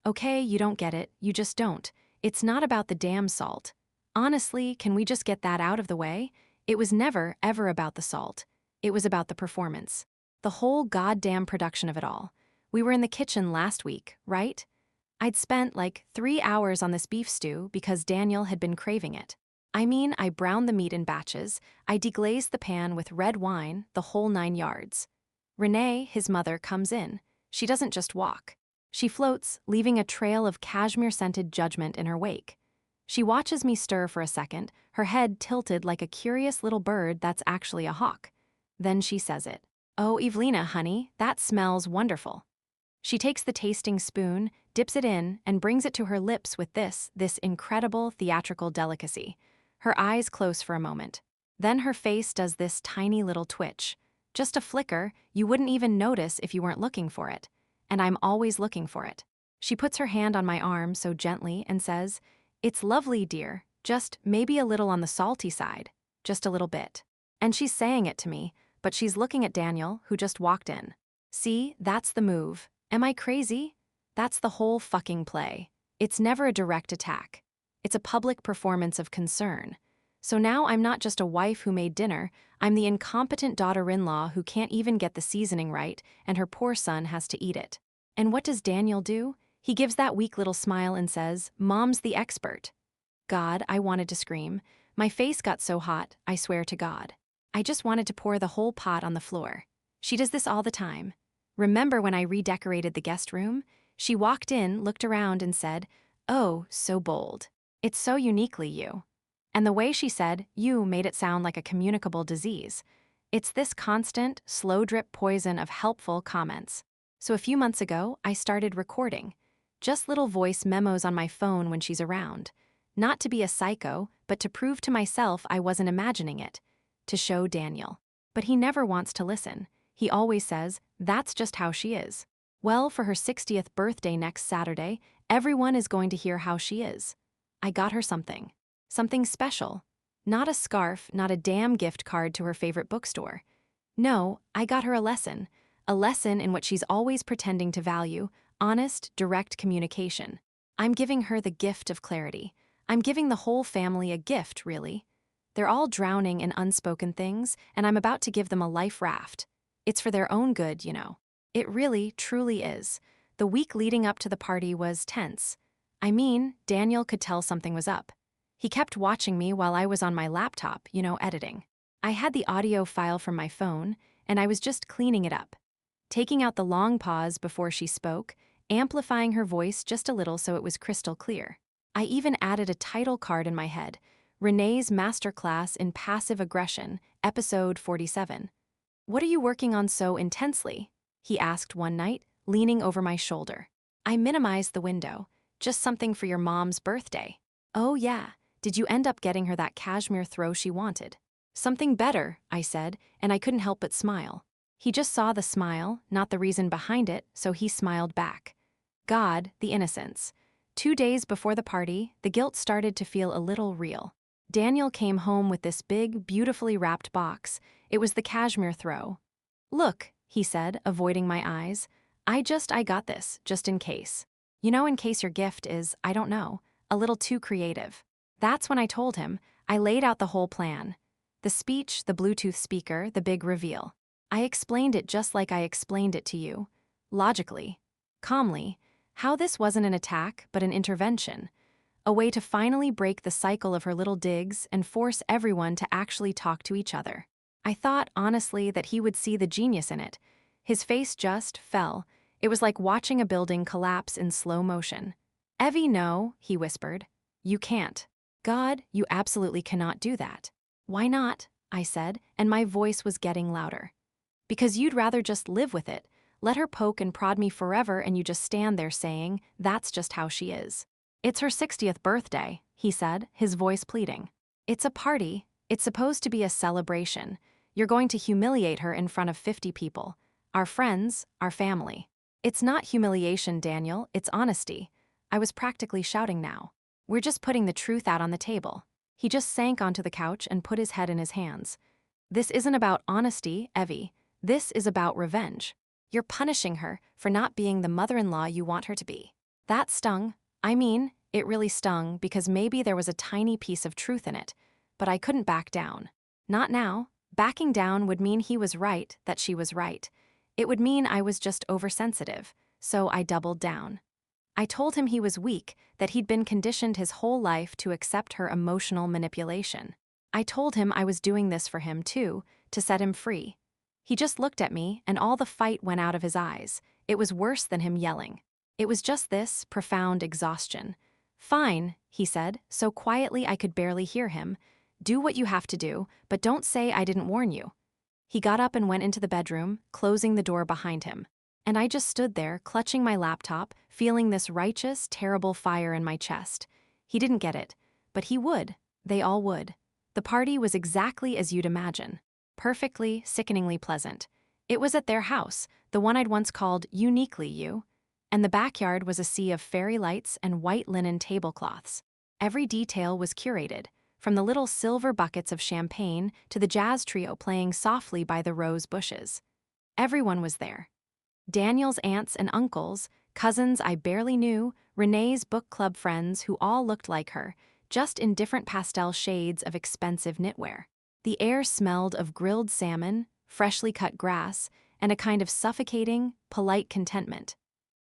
Okay, you don't get it, you just don't. It's not about the damn salt. Honestly, can we just get that out of the way? It was never, ever about the salt. It was about the performance. The whole goddamn production of it all. We were in the kitchen last week, right? I'd spent like 3 hours on this beef stew because Daniel had been craving it. I mean, I browned the meat in batches, I deglazed the pan with red wine, the whole 9 yards. Renee, his mother, comes in. She doesn't just walk. She floats, leaving a trail of cashmere-scented judgment in her wake. She watches me stir for a second, her head tilted like a curious little bird that's actually a hawk. Then she says it. "Oh, Evelina, honey, that smells wonderful." She takes the tasting spoon, dips it in, and brings it to her lips with this incredible theatrical delicacy. Her eyes close for a moment. Then her face does this tiny little twitch. Just a flicker, you wouldn't even notice if you weren't looking for it. And I'm always looking for it. She puts her hand on my arm so gently and says, "It's lovely, dear, just maybe a little on the salty side. Just a little bit." And she's saying it to me, but she's looking at Daniel, who just walked in. See, that's the move. Am I crazy? That's the whole fucking play. It's never a direct attack. It's a public performance of concern. So now I'm not just a wife who made dinner, I'm the incompetent daughter-in-law who can't even get the seasoning right, and her poor son has to eat it. And what does Daniel do? He gives that weak little smile and says, "Mom's the expert." God, I wanted to scream. My face got so hot, I swear to God. I just wanted to pour the whole pot on the floor. She does this all the time. Remember when I redecorated the guest room? She walked in, looked around, and said, "Oh, so bold. It's so uniquely you." And the way she said, "you" made it sound like a communicable disease. It's this constant, slow-drip poison of helpful comments. So a few months ago, I started recording. Just little voice memos on my phone when she's around. Not to be a psycho, but to prove to myself I wasn't imagining it. To show Daniel. But he never wants to listen. He always says, "That's just how she is." Well, for her 60th birthday next Saturday, everyone is going to hear how she is. I got her something. Something special. Not a scarf, not a damn gift card to her favorite bookstore. No, I got her a lesson in what she's always pretending to value, honest, direct communication. I'm giving her the gift of clarity. I'm giving the whole family a gift, really. They're all drowning in unspoken things, and I'm about to give them a life raft. It's for their own good, you know. It really, truly is. The week leading up to the party was tense. I mean, Daniel could tell something was up. He kept watching me while I was on my laptop, editing. I had the audio file from my phone, and I was just cleaning it up. Taking out the long pause before she spoke, amplifying her voice just a little so it was crystal clear. I even added a title card in my head, Renee's Masterclass in Passive Aggression, Episode 47. "What are you working on so intensely?" he asked one night, leaning over my shoulder. I minimized the window. "Just something for your mom's birthday." "Oh yeah. Did you end up getting her that cashmere throw she wanted?" "Something better," I said, and I couldn't help but smile. He just saw the smile, not the reason behind it, so he smiled back. God, the innocence. 2 days before the party, the guilt started to feel a little real. Daniel came home with this big, beautifully wrapped box. It was the cashmere throw. "Look," he said, avoiding my eyes. I got this, just in case. In case your gift is, I don't know, a little too creative." That's when I told him. I laid out the whole plan. The speech, the Bluetooth speaker, the big reveal. I explained it just like I explained it to you. Logically. Calmly. How this wasn't an attack, but an intervention. A way to finally break the cycle of her little digs and force everyone to actually talk to each other. I thought, honestly, that he would see the genius in it. His face just fell. It was like watching a building collapse in slow motion. "Evie, no," he whispered. "You can't. God, you absolutely cannot do that." "Why not?" I said, and my voice was getting louder. "Because you'd rather just live with it. Let her poke and prod me forever and you just stand there saying, 'That's just how she is.'" "It's her 60th birthday," he said, his voice pleading. "It's a party. It's supposed to be a celebration. You're going to humiliate her in front of 50 people. Our friends, our family." "It's not humiliation, Daniel, it's honesty." I was practically shouting now. "We're just putting the truth out on the table." He just sank onto the couch and put his head in his hands. "This isn't about honesty, Evie. This is about revenge. You're punishing her for not being the mother-in-law you want her to be. That stung. I mean, it really stung because maybe there was a tiny piece of truth in it, but I couldn't back down. Not now. Backing down would mean he was right, that she was right. It would mean I was just oversensitive, so I doubled down. I told him he was weak, that he'd been conditioned his whole life to accept her emotional manipulation. I told him I was doing this for him too, to set him free. He just looked at me, and all the fight went out of his eyes. It was worse than him yelling. It was just this profound exhaustion. "Fine," he said, so quietly I could barely hear him. "Do what you have to do, but don't say I didn't warn you." He got up and went into the bedroom, closing the door behind him. And I just stood there, clutching my laptop, feeling this righteous, terrible fire in my chest. He didn't get it, but he would. They all would. The party was exactly as you'd imagine. Perfectly, sickeningly pleasant. It was at their house, the one I'd once called uniquely you. And the backyard was a sea of fairy lights and white linen tablecloths. Every detail was curated, from the little silver buckets of champagne to the jazz trio playing softly by the rose bushes. Everyone was there. Daniel's aunts and uncles, cousins I barely knew, Renee's book club friends who all looked like her, just in different pastel shades of expensive knitwear. The air smelled of grilled salmon, freshly cut grass, and a kind of suffocating, polite contentment.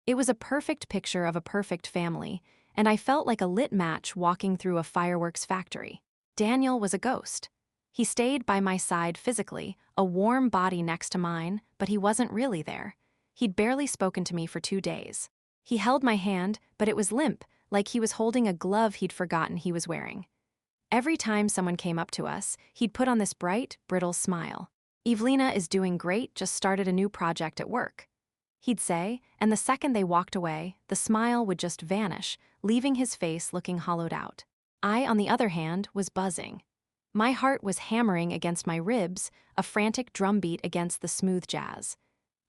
It was a perfect picture of a perfect family, and I felt like a lit match walking through a fireworks factory. Daniel was a ghost. He stayed by my side physically, a warm body next to mine, but he wasn't really there. He'd barely spoken to me for 2 days. He held my hand, but it was limp, like he was holding a glove he'd forgotten he was wearing. Every time someone came up to us, he'd put on this bright, brittle smile. "Evelina is doing great, just started a new project at work," he'd say, and the second they walked away, the smile would just vanish, leaving his face looking hollowed out. I, on the other hand, was buzzing. My heart was hammering against my ribs, a frantic drumbeat against the smooth jazz.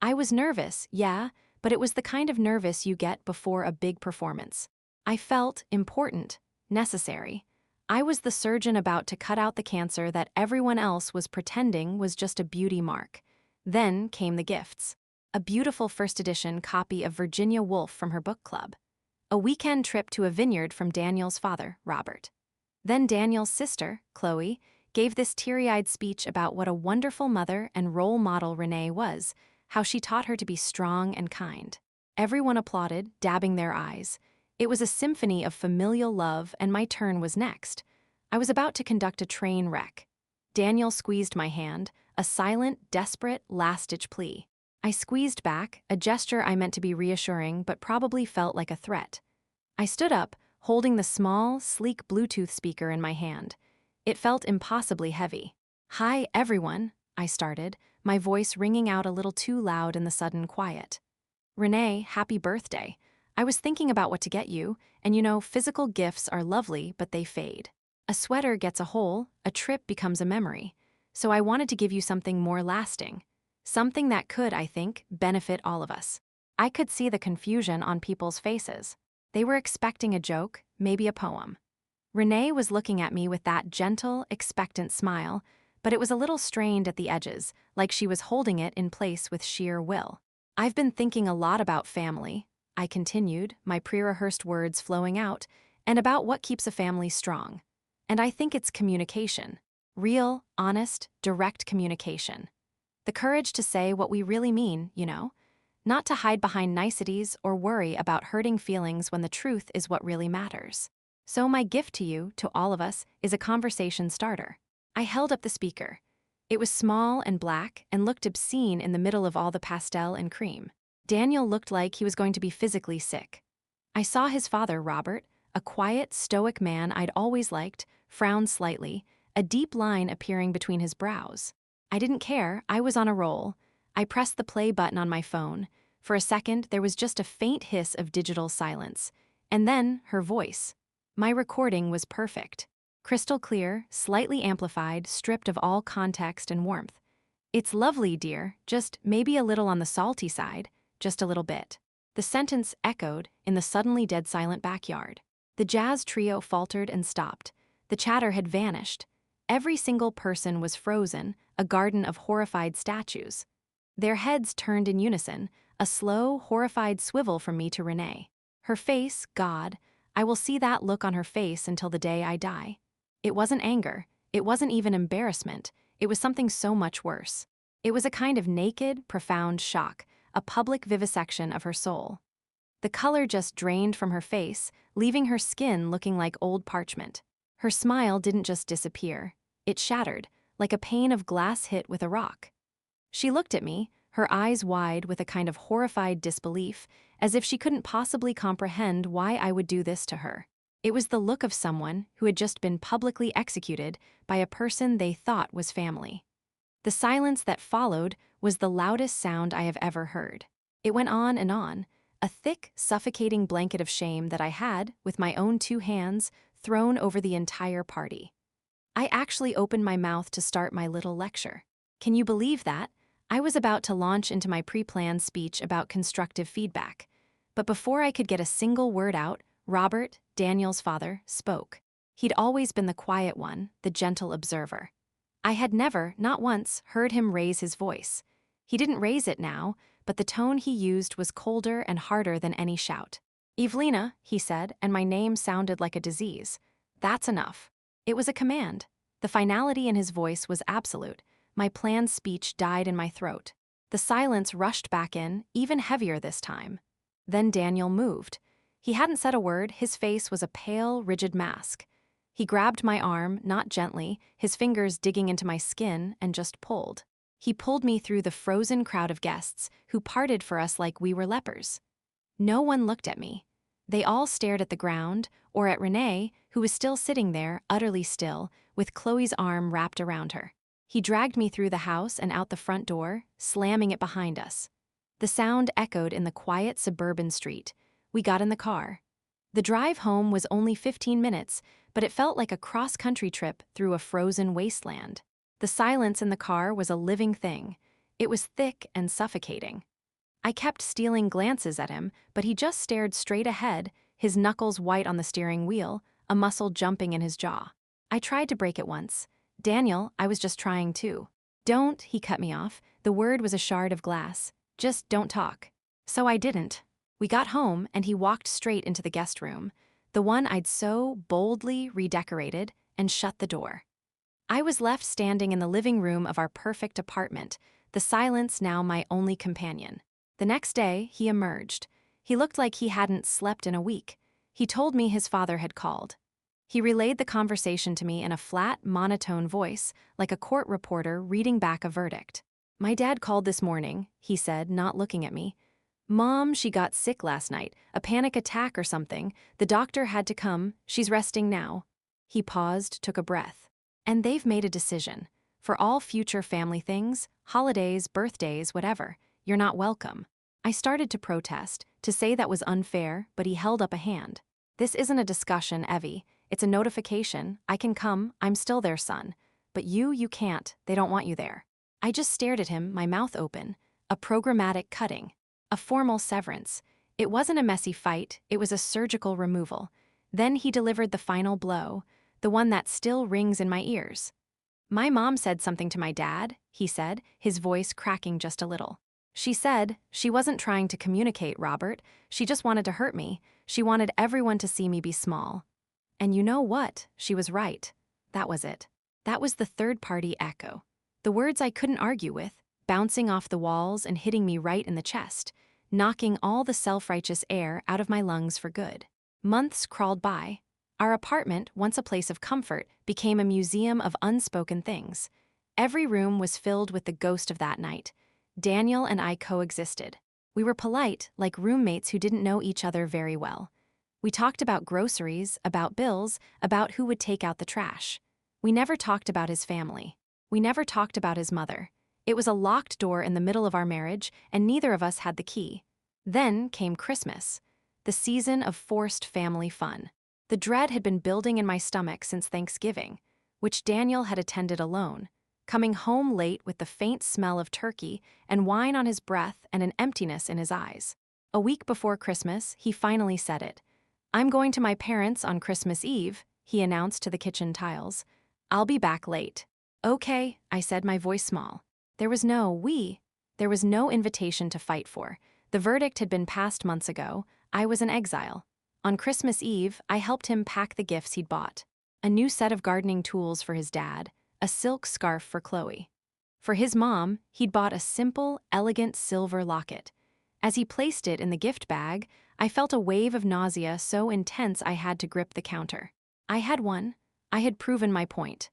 I was nervous, yeah, but it was the kind of nervous you get before a big performance. I felt important, necessary. I was the surgeon about to cut out the cancer that everyone else was pretending was just a beauty mark. Then came the gifts. A beautiful first edition copy of Virginia Woolf from her book club. A weekend trip to a vineyard from Daniel's father, Robert. Then Daniel's sister, Chloe, gave this teary-eyed speech about what a wonderful mother and role model Renee was, how she taught her to be strong and kind. Everyone applauded, dabbing their eyes. It was a symphony of familial love, and my turn was next. I was about to conduct a train wreck. Daniel squeezed my hand, a silent, desperate, last-ditch plea. I squeezed back, a gesture I meant to be reassuring but probably felt like a threat. I stood up, holding the small, sleek Bluetooth speaker in my hand. It felt impossibly heavy. "Hi, everyone," I started, my voice ringing out a little too loud in the sudden quiet. "Renee, happy birthday. I was thinking about what to get you, and you know, physical gifts are lovely, but they fade. A sweater gets a hole, a trip becomes a memory. So I wanted to give you something more lasting. Something that could, I think, benefit all of us." I could see the confusion on people's faces. They were expecting a joke, maybe a poem. Renee was looking at me with that gentle, expectant smile, but it was a little strained at the edges, like she was holding it in place with sheer will. "I've been thinking a lot about family," I continued, my pre-rehearsed words flowing out, "and about what keeps a family strong. And I think it's communication. Real, honest, direct communication. The courage to say what we really mean, you know? Not to hide behind niceties or worry about hurting feelings when the truth is what really matters. So my gift to you, to all of us, is a conversation starter." I held up the speaker. It was small and black and looked obscene in the middle of all the pastel and cream. Daniel looked like he was going to be physically sick. I saw his father, Robert, a quiet, stoic man I'd always liked, frown slightly, a deep line appearing between his brows. I didn't care, I was on a roll. I pressed the play button on my phone. For a second, there was just a faint hiss of digital silence. And then, her voice. My recording was perfect. Crystal clear, slightly amplified, stripped of all context and warmth. "It's lovely, dear, just maybe a little on the salty side, just a little bit." The sentence echoed in the suddenly dead silent backyard. The jazz trio faltered and stopped. The chatter had vanished. Every single person was frozen, a garden of horrified statues. Their heads turned in unison, a slow, horrified swivel from me to Renee. Her face, God, I will see that look on her face until the day I die. It wasn't anger. It wasn't even embarrassment. It was something so much worse. It was a kind of naked, profound shock, a public vivisection of her soul. The color just drained from her face, leaving her skin looking like old parchment. Her smile didn't just disappear. It shattered, like a pane of glass hit with a rock. She looked at me, her eyes wide with a kind of horrified disbelief, as if she couldn't possibly comprehend why I would do this to her. It was the look of someone who had just been publicly executed by a person they thought was family. The silence that followed was the loudest sound I have ever heard. It went on, a thick, suffocating blanket of shame that I had, with my own 2 hands, thrown over the entire party. I actually opened my mouth to start my little lecture. Can you believe that? I was about to launch into my pre-planned speech about constructive feedback. But before I could get a single word out, Robert, Daniel's father, spoke. He'd always been the quiet one, the gentle observer. I had never, not once, heard him raise his voice. He didn't raise it now, but the tone he used was colder and harder than any shout. "Evelina," he said, and my name sounded like a disease. "That's enough." It was a command. The finality in his voice was absolute. My planned speech died in my throat. The silence rushed back in, even heavier this time. Then Daniel moved. He hadn't said a word, his face was a pale, rigid mask. He grabbed my arm, not gently, his fingers digging into my skin, and just pulled. He pulled me through the frozen crowd of guests, who parted for us like we were lepers. No one looked at me. They all stared at the ground, or at Renee, who was still sitting there, utterly still, with Chloe's arm wrapped around her. He dragged me through the house and out the front door, slamming it behind us. The sound echoed in the quiet suburban street. We got in the car. The drive home was only 15 minutes, but it felt like a cross-country trip through a frozen wasteland. The silence in the car was a living thing. It was thick and suffocating. I kept stealing glances at him, but he just stared straight ahead, his knuckles white on the steering wheel, a muscle jumping in his jaw. I tried to break it once. "Daniel, I was just trying too." "Don't," he cut me off. The word was a shard of glass. "Just don't talk." So I didn't. We got home, and he walked straight into the guest room, the one I'd so boldly redecorated, and shut the door. I was left standing in the living room of our perfect apartment, the silence now my only companion. The next day, he emerged. He looked like he hadn't slept in a week. He told me his father had called. He relayed the conversation to me in a flat, monotone voice, like a court reporter reading back a verdict. "My dad called this morning," he said, not looking at me. "Mom, she got sick last night, a panic attack or something. The doctor had to come. She's resting now." He paused, took a breath. "And they've made a decision. For all future family things, holidays, birthdays, whatever, you're not welcome." I started to protest, to say that was unfair, but he held up a hand. "This isn't a discussion, Evie. It's a notification. I can come, I'm still their son. But you can't, they don't want you there." I just stared at him, my mouth open. A programmatic cutting. A formal severance. It wasn't a messy fight, it was a surgical removal. Then he delivered the final blow, the one that still rings in my ears. "My mom said something to my dad," he said, his voice cracking just a little. "She said she wasn't trying to communicate, Robert. She just wanted to hurt me. She wanted everyone to see me be small. And you know what? She was right." That was it. That was the third-party echo. The words I couldn't argue with, bouncing off the walls and hitting me right in the chest, knocking all the self-righteous air out of my lungs for good. Months crawled by. Our apartment, once a place of comfort, became a museum of unspoken things. Every room was filled with the ghost of that night. Daniel and I coexisted. We were polite, like roommates who didn't know each other very well. We talked about groceries, about bills, about who would take out the trash. We never talked about his family. We never talked about his mother. It was a locked door in the middle of our marriage, and neither of us had the key. Then came Christmas, the season of forced family fun. The dread had been building in my stomach since Thanksgiving, which Daniel had attended alone, coming home late with the faint smell of turkey and wine on his breath and an emptiness in his eyes. A week before Christmas, he finally said it. "I'm going to my parents' on Christmas Eve," he announced to the kitchen tiles. "I'll be back late." "Okay," I said, my voice small. There was no invitation to fight for. The verdict had been passed months ago. I was an exile. On Christmas Eve, I helped him pack the gifts he'd bought. A new set of gardening tools for his dad, a silk scarf for Chloe. For his mom, he'd bought a simple, elegant silver locket. As he placed it in the gift bag, I felt a wave of nausea so intense I had to grip the counter. I had won. I had proven my point.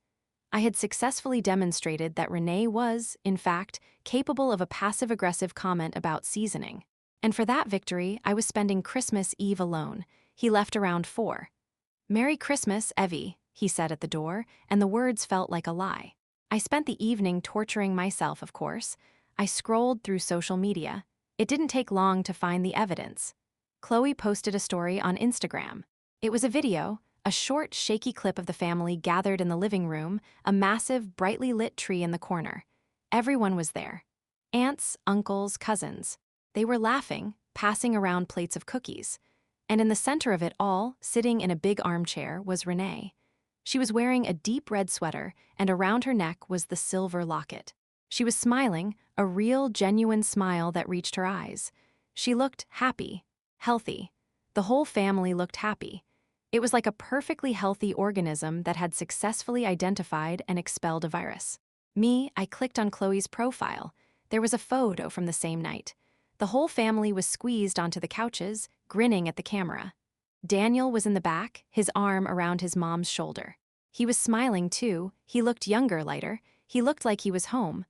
I had successfully demonstrated that Renee was, in fact, capable of a passive-aggressive comment about seasoning. And for that victory, I was spending Christmas Eve alone. He left around 4. "Merry Christmas, Evie," he said at the door, and the words felt like a lie. I spent the evening torturing myself, of course. I scrolled through social media. It didn't take long to find the evidence. Chloe posted a story on Instagram. It was a video, a short, shaky clip of the family gathered in the living room, a massive, brightly lit tree in the corner. Everyone was there. Aunts, uncles, cousins. They were laughing, passing around plates of cookies. And in the center of it all, sitting in a big armchair, was Renee. She was wearing a deep red sweater, and around her neck was the silver locket. She was smiling, a real, genuine smile that reached her eyes. She looked happy, healthy. The whole family looked happy. It was like a perfectly healthy organism that had successfully identified and expelled a virus. Me, I clicked on Chloe's profile. There was a photo from the same night. The whole family was squeezed onto the couches, grinning at the camera. Daniel was in the back, his arm around his mom's shoulder. He was smiling too. He looked younger, lighter. He looked like he was home.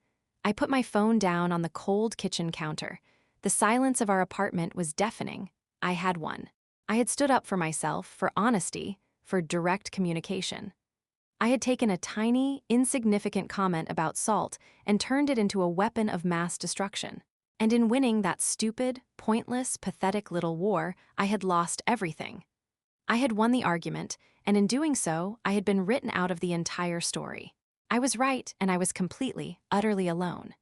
I put my phone down on the cold kitchen counter. The silence of our apartment was deafening. I had won. I had stood up for myself, for honesty, for direct communication. I had taken a tiny, insignificant comment about salt and turned it into a weapon of mass destruction. And in winning that stupid, pointless, pathetic little war, I had lost everything. I had won the argument, and in doing so, I had been written out of the entire story. I was right, and I was completely, utterly alone.